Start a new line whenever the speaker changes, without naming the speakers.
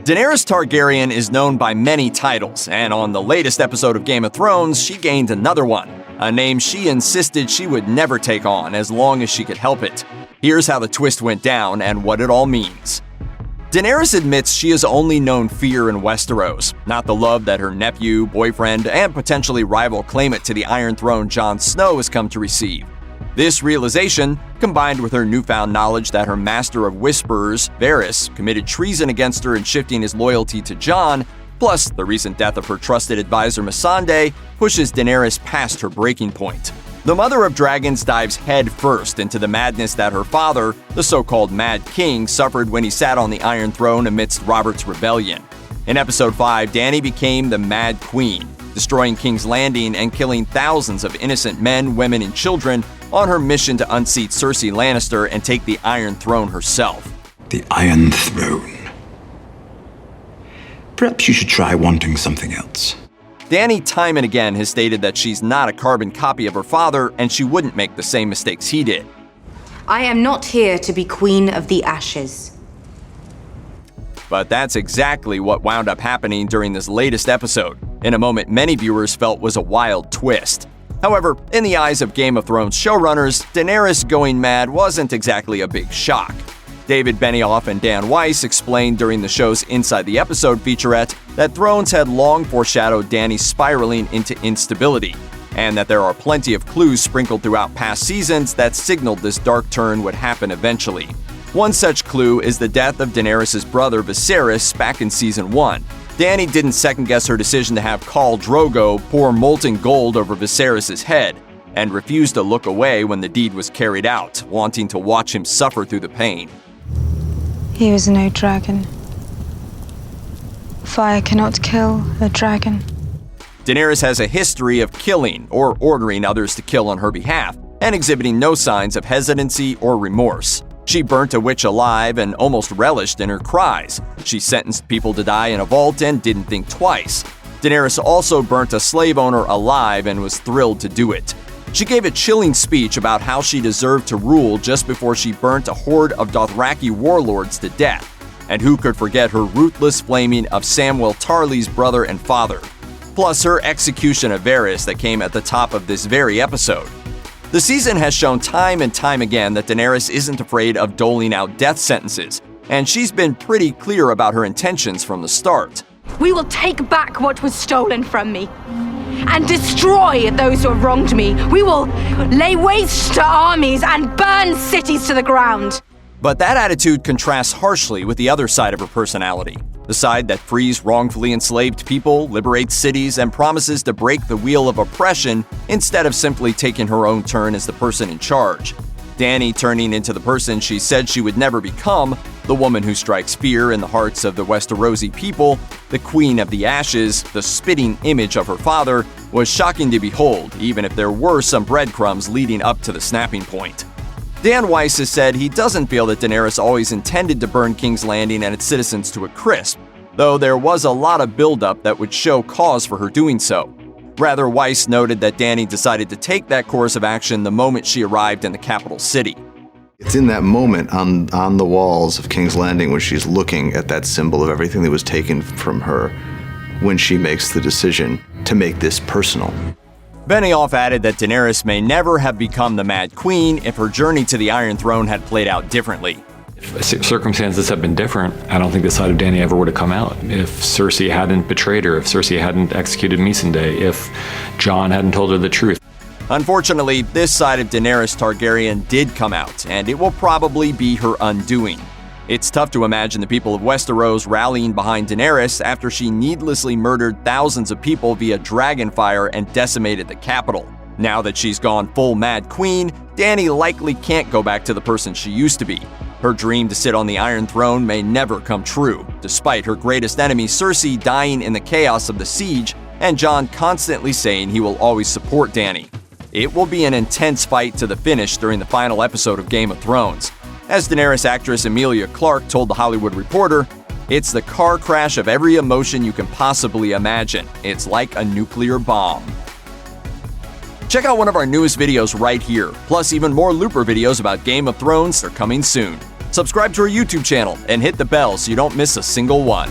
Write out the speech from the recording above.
Daenerys Targaryen is known by many titles, and on the latest episode of Game of Thrones, she gained another one, a name she insisted she would never take on as long as she could help it. Here's how the twist went down and what it all means. Daenerys admits she has only known fear in Westeros, not the love that her nephew, boyfriend, and potentially rival claimant to the Iron Throne Jon Snow has come to receive. This realization, combined with her newfound knowledge that her master of whisperers, Varys, committed treason against her in shifting his loyalty to Jon, plus the recent death of her trusted advisor Missandei, pushes Daenerys past her breaking point. The Mother of Dragons dives headfirst into the madness that her father, the so-called Mad King, suffered when he sat on the Iron Throne amidst Robert's rebellion. In Episode 5, Dany became the Mad Queen, destroying King's Landing and killing thousands of innocent men, women, and children on her mission to unseat Cersei Lannister and take the Iron Throne herself.
The Iron Throne. Perhaps you should try wanting something else.
Dany time and again has stated that she's not a carbon copy of her father and she wouldn't make the same mistakes he did.
I am not here to be Queen of the Ashes.
But that's exactly what wound up happening during this latest episode, in a moment many viewers felt was a wild twist. However, in the eyes of Game of Thrones showrunners, Daenerys going mad wasn't exactly a big shock. David Benioff and Dan Weiss explained during the show's Inside the Episode featurette that Thrones had long foreshadowed Dany spiraling into instability, and that there are plenty of clues sprinkled throughout past seasons that signaled this dark turn would happen eventually. One such clue is the death of Daenerys' brother Viserys back in Season 1. Dany didn't second-guess her decision to have Khal Drogo pour molten gold over Viserys' head, and refused to look away when the deed was carried out, wanting to watch him suffer through the pain.
He was no dragon. Fire cannot kill a dragon.
Daenerys has a history of killing or ordering others to kill on her behalf, and exhibiting no signs of hesitancy or remorse. She burnt a witch alive and almost relished in her cries. She sentenced people to die in a vault and didn't think twice. Daenerys also burnt a slave owner alive and was thrilled to do it. She gave a chilling speech about how she deserved to rule just before she burnt a horde of Dothraki warlords to death. And who could forget her ruthless flaming of Samwell Tarly's brother and father, plus her execution of Varys that came at the top of this very episode. The season has shown time and time again that Daenerys isn't afraid of doling out death sentences, and she's been pretty clear about her intentions from the start.
We will take back what was stolen from me and destroy those who have wronged me. We will lay waste to armies and burn cities to the ground.
But that attitude contrasts harshly with the other side of her personality. The side that frees wrongfully enslaved people, liberates cities, and promises to break the wheel of oppression instead of simply taking her own turn as the person in charge. Dany turning into the person she said she would never become, the woman who strikes fear in the hearts of the Westerosi people, the Queen of the Ashes, the spitting image of her father, was shocking to behold, even if there were some breadcrumbs leading up to the snapping point. Dan Weiss has said he doesn't feel that Daenerys always intended to burn King's Landing and its citizens to a crisp, though there was a lot of buildup that would show cause for her doing so. Rather, Weiss noted that Dany decided to take that course of action the moment she arrived in the capital city.
It's in that moment on the walls of King's Landing when she's looking at that symbol of everything that was taken from her, when she makes the decision to make this personal.
Benioff added that Daenerys may never have become the Mad Queen if her journey to the Iron Throne had played out differently.
If circumstances had been different, I don't think the side of Dany ever would have come out. If Cersei hadn't betrayed her, if Cersei hadn't executed Missandei, if Jon hadn't told her the truth.
Unfortunately, this side of Daenerys Targaryen did come out, and it will probably be her undoing. It's tough to imagine the people of Westeros rallying behind Daenerys after she needlessly murdered thousands of people via dragonfire and decimated the capital. Now that she's gone full Mad Queen, Dany likely can't go back to the person she used to be. Her dream to sit on the Iron Throne may never come true, despite her greatest enemy Cersei dying in the chaos of the siege and Jon constantly saying he will always support Dany. It will be an intense fight to the finish during the final episode of Game of Thrones. As Daenerys actress Emilia Clarke told The Hollywood Reporter, "It's the car crash of every emotion you can possibly imagine. It's like a nuclear bomb." Check out one of our newest videos right here, plus even more Looper videos about Game of Thrones are coming soon. Subscribe to our YouTube channel and hit the bell so you don't miss a single one.